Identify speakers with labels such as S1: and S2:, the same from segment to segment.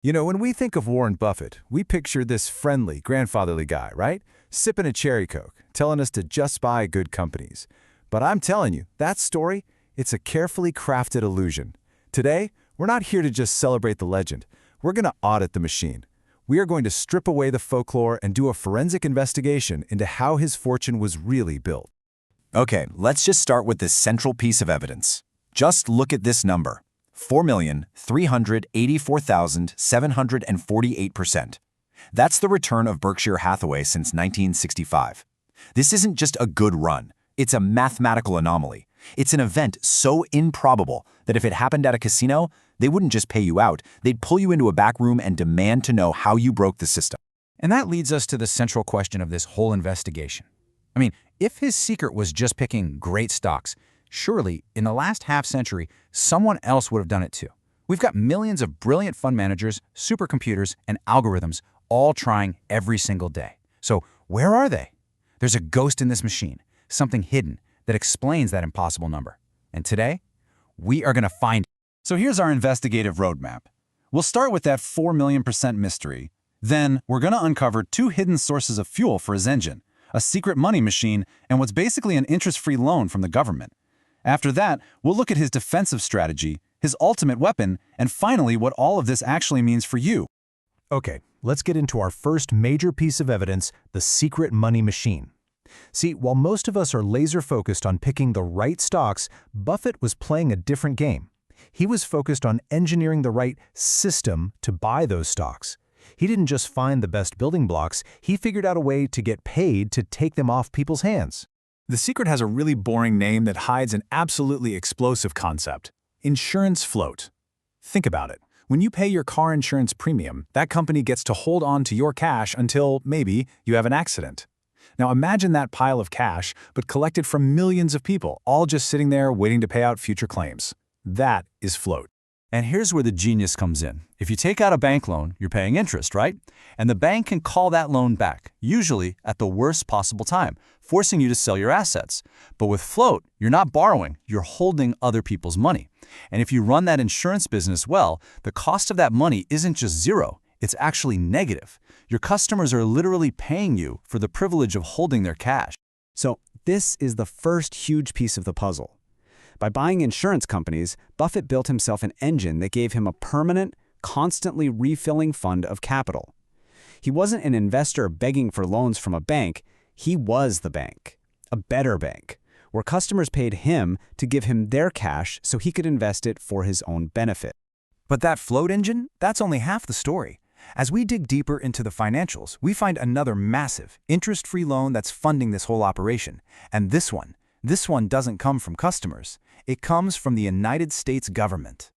S1: You know, when we think of Warren Buffett, we picture this friendly, grandfatherly guy, right? Sipping a cherry Coke, telling us to just buy good companies. But I'm telling you, that story, it's a carefully crafted illusion. Today, we're not here to just celebrate the legend. We're going to audit the machine. We are going to strip away the folklore and do a forensic investigation into how his fortune was really built.
S2: Okay, let's just start with this central piece of evidence. Just look at this number. 4,384,748%. That's the return of Berkshire Hathaway since 1965. This isn't just a good run. It's a mathematical anomaly. It's an event so improbable that if it happened at a casino, they wouldn't just pay you out, they'd pull you into a back room and demand to know how you broke the system.
S3: And that leads us to the central question of this whole investigation. I mean, if his secret was just picking great stocks, surely, in the last half-century, someone else would have done it too. We've got millions of brilliant fund managers, supercomputers, and algorithms all trying every single day. So where are they? There's a ghost in this machine, something hidden that explains that impossible number. And today, we are going to find it.
S4: So here's our investigative roadmap. We'll start with that 4 million% mystery. Then we're going to uncover two hidden sources of fuel for his engine, a secret money machine, and what's basically an interest-free loan from the government. After that, we'll look at his defensive strategy, his ultimate weapon, and finally what all of this actually means for you.
S1: Okay, let's get into our first major piece of evidence, the secret money machine. See, while most of us are laser-focused on picking the right stocks, Buffett was playing a different game. He was focused on engineering the right system to buy those stocks. He didn't just find the best building blocks, he figured out a way to get paid to take them off people's hands.
S5: The secret has a really boring name that hides an absolutely explosive concept: insurance float. Think about it. When you pay your car insurance premium, that company gets to hold on to your cash until, maybe, you have an accident. Now imagine that pile of cash, but collected from millions of people, all just sitting there waiting to pay out future claims. That is float.
S4: And here's where the genius comes in. If you take out a bank loan, you're paying interest, right? And the bank can call that loan back, usually at the worst possible time, forcing you to sell your assets. But with float, you're not borrowing, you're holding other people's money. And if you run that insurance business well, the cost of that money isn't just zero, it's actually negative. Your customers are literally paying you for the privilege of holding their cash.
S6: So this is the first huge piece of the puzzle. By buying insurance companies, Buffett built himself an engine that gave him a permanent, constantly refilling fund of capital. He wasn't an investor begging for loans from a bank, he was the bank, a better bank, where customers paid him to give him their cash so he could invest it for his own benefit.
S1: But that float engine, that's only half the story. As we dig deeper into the financials, we find another massive, interest-free loan that's funding this whole operation. And this one doesn't come from customers. It comes from the United States government.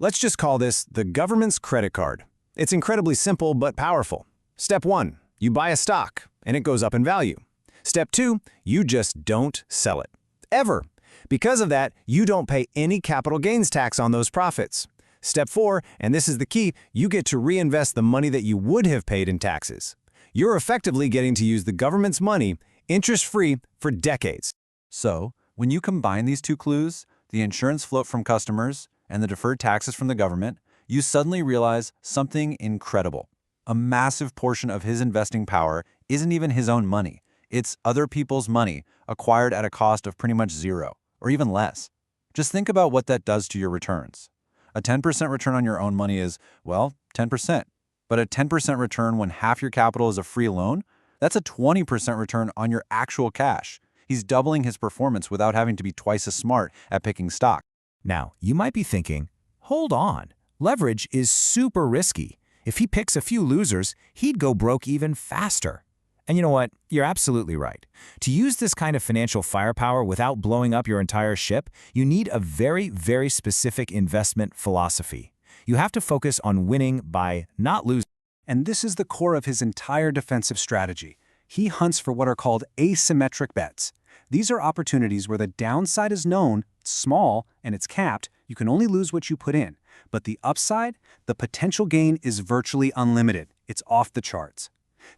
S5: Let's just call this the government's credit card. It's incredibly simple but powerful. Step 1, you buy a stock, and it goes up in value. Step 2, you just don't sell it. Ever. Because of that, you don't pay any capital gains tax on those profits. Step 4, and this is the key, you get to reinvest the money that you would have paid in taxes. You're effectively getting to use the government's money, interest-free, for decades.
S4: So, when you combine these two clues, the insurance float from customers and the deferred taxes from the government, you suddenly realize something incredible. A massive portion of his investing power isn't even his own money. It's other people's money acquired at a cost of pretty much zero, or even less. Just think about what that does to your returns. A 10% return on your own money is, well, 10%. But a 10% return when half your capital is a free loan, that's a 20% return on your actual cash. He's doubling his performance without having to be twice as smart at picking stock.
S1: Now, you might be thinking, hold on, leverage is super risky. If he picks a few losers, he'd go broke even faster. And you know what? You're absolutely right. To use this kind of financial firepower without blowing up your entire ship, you need a very, very specific investment philosophy. You have to focus on winning by not losing.
S7: And this is the core of his entire defensive strategy. He hunts for what are called asymmetric bets. These are opportunities where the downside is known, it's small, and it's capped. You can only lose what you put in. But the upside, the potential gain is virtually unlimited. It's off the charts.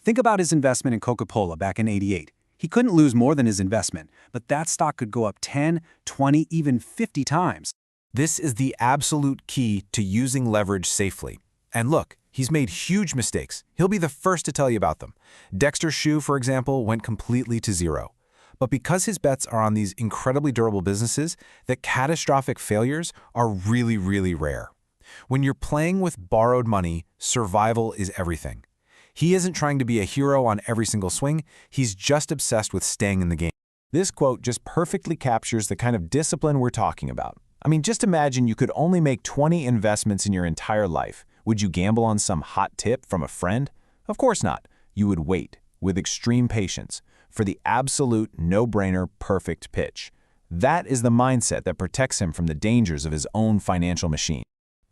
S7: Think about his investment in Coca-Cola back in '88. He couldn't lose more than his investment, but that stock could go up 10, 20, even 50 times.
S1: This is the absolute key to using leverage safely. And look, he's made huge mistakes. He'll be the first to tell you about them. Dexter's shoe, for example, went completely to zero. But because his bets are on these incredibly durable businesses, the catastrophic failures are really, really rare. When you're playing with borrowed money, survival is everything. He isn't trying to be a hero on every single swing, he's just obsessed with staying in the game. This quote just perfectly captures the kind of discipline we're talking about. I mean, just imagine you could only make 20 investments in your entire life. Would you gamble on some hot tip from a friend? Of course not. You would wait, with extreme patience, for the absolute no-brainer perfect pitch. That is the mindset that protects him from the dangers of his own financial machine.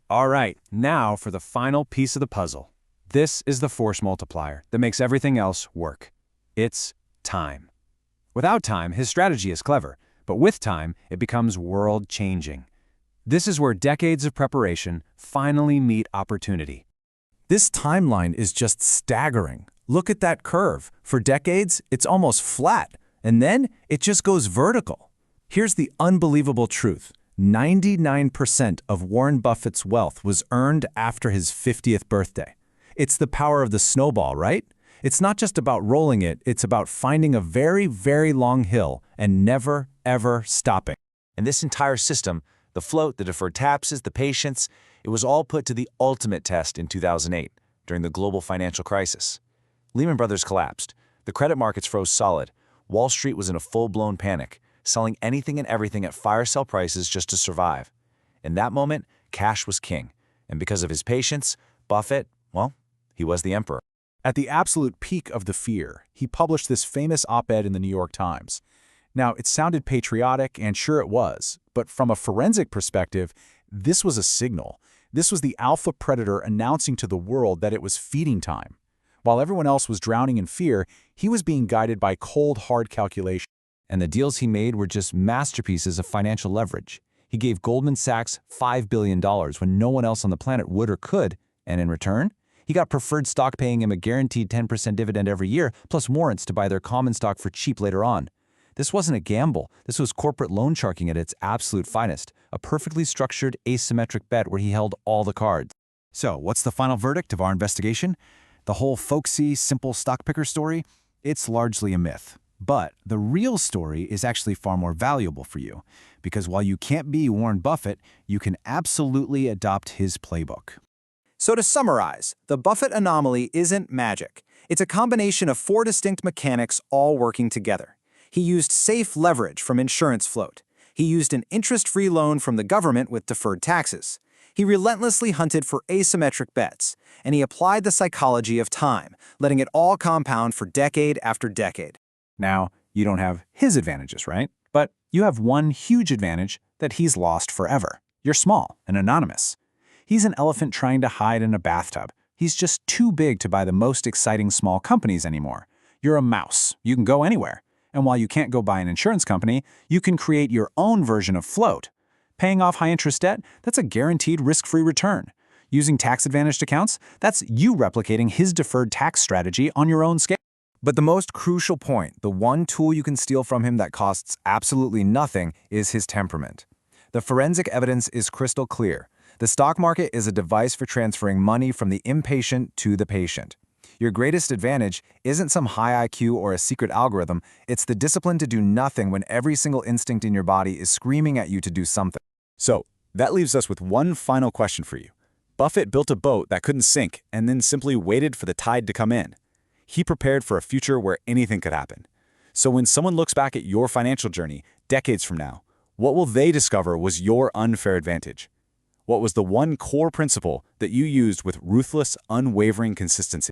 S7: All right, now for the final piece of the puzzle. This is the force multiplier that makes everything else work. It's time. Without time, his strategy is clever, but with time, it becomes world-changing. This is where decades of preparation finally meet opportunity.
S1: This timeline is just staggering. Look at that curve. For decades, it's almost flat, and then it just goes vertical. Here's the unbelievable truth. 99% of Warren Buffett's wealth was earned after his 50th birthday. It's the power of the snowball, right? It's not just about rolling it, it's about finding a very, very long hill and never, ever stopping.
S2: And this entire system, the float, the deferred taxes, the patience, it was all put to the ultimate test in 2008, during the global financial crisis. Lehman Brothers collapsed. The credit markets froze solid. Wall Street was in a full-blown panic, selling anything and everything at fire sale prices just to survive. In that moment, cash was king. And because of his patience, Buffett, well, he was the emperor.
S1: At the absolute peak of the fear, he published this famous op-ed in the New York Times. Now, it sounded patriotic, and sure it was, but from a forensic perspective, this was a signal. This was the alpha predator announcing to the world that it was feeding time. While everyone else was drowning in fear, he was being guided by cold, hard calculation.
S3: And the deals he made were just masterpieces of financial leverage. He gave Goldman Sachs $5 billion when no one else on the planet would or could, and in return, he got preferred stock paying him a guaranteed 10% dividend every year, plus warrants to buy their common stock for cheap later on. This wasn't a gamble. This was corporate loan sharking at its absolute finest, a perfectly structured asymmetric bet where he held all the cards.
S1: So, what's the final verdict of our investigation? The whole folksy, simple stock picker story? It's largely a myth. But the real story is actually far more valuable for you, because while you can't be Warren Buffett, you can absolutely adopt his playbook.
S5: So to summarize, the Buffett anomaly isn't magic. It's a combination of 4 distinct mechanics all working together. He used safe leverage from insurance float. He used an interest-free loan from the government with deferred taxes. He relentlessly hunted for asymmetric bets, and he applied the psychology of time, letting it all compound for decade after decade.
S6: Now, you don't have his advantages, right? But you have one huge advantage that he's lost forever. You're small and anonymous. He's an elephant trying to hide in a bathtub. He's just too big to buy the most exciting small companies anymore. You're a mouse. You can go anywhere. And while you can't go buy an insurance company, you can create your own version of float. Paying off high-interest debt, that's a guaranteed risk-free return. Using tax-advantaged accounts, that's you replicating his deferred tax strategy on your own scale.
S1: But the most crucial point, the one tool you can steal from him that costs absolutely nothing, is his temperament. The forensic evidence is crystal clear. The stock market is a device for transferring money from the impatient to the patient. Your greatest advantage isn't some high IQ or a secret algorithm, it's the discipline to do nothing when every single instinct in your body is screaming at you to do something. So, that leaves us with one final question for you. Buffett built a boat that couldn't sink and then simply waited for the tide to come in. He prepared for a future where anything could happen. So when someone looks back at your financial journey decades from now, what will they discover was your unfair advantage? What was the one core principle that you used with ruthless, unwavering consistency?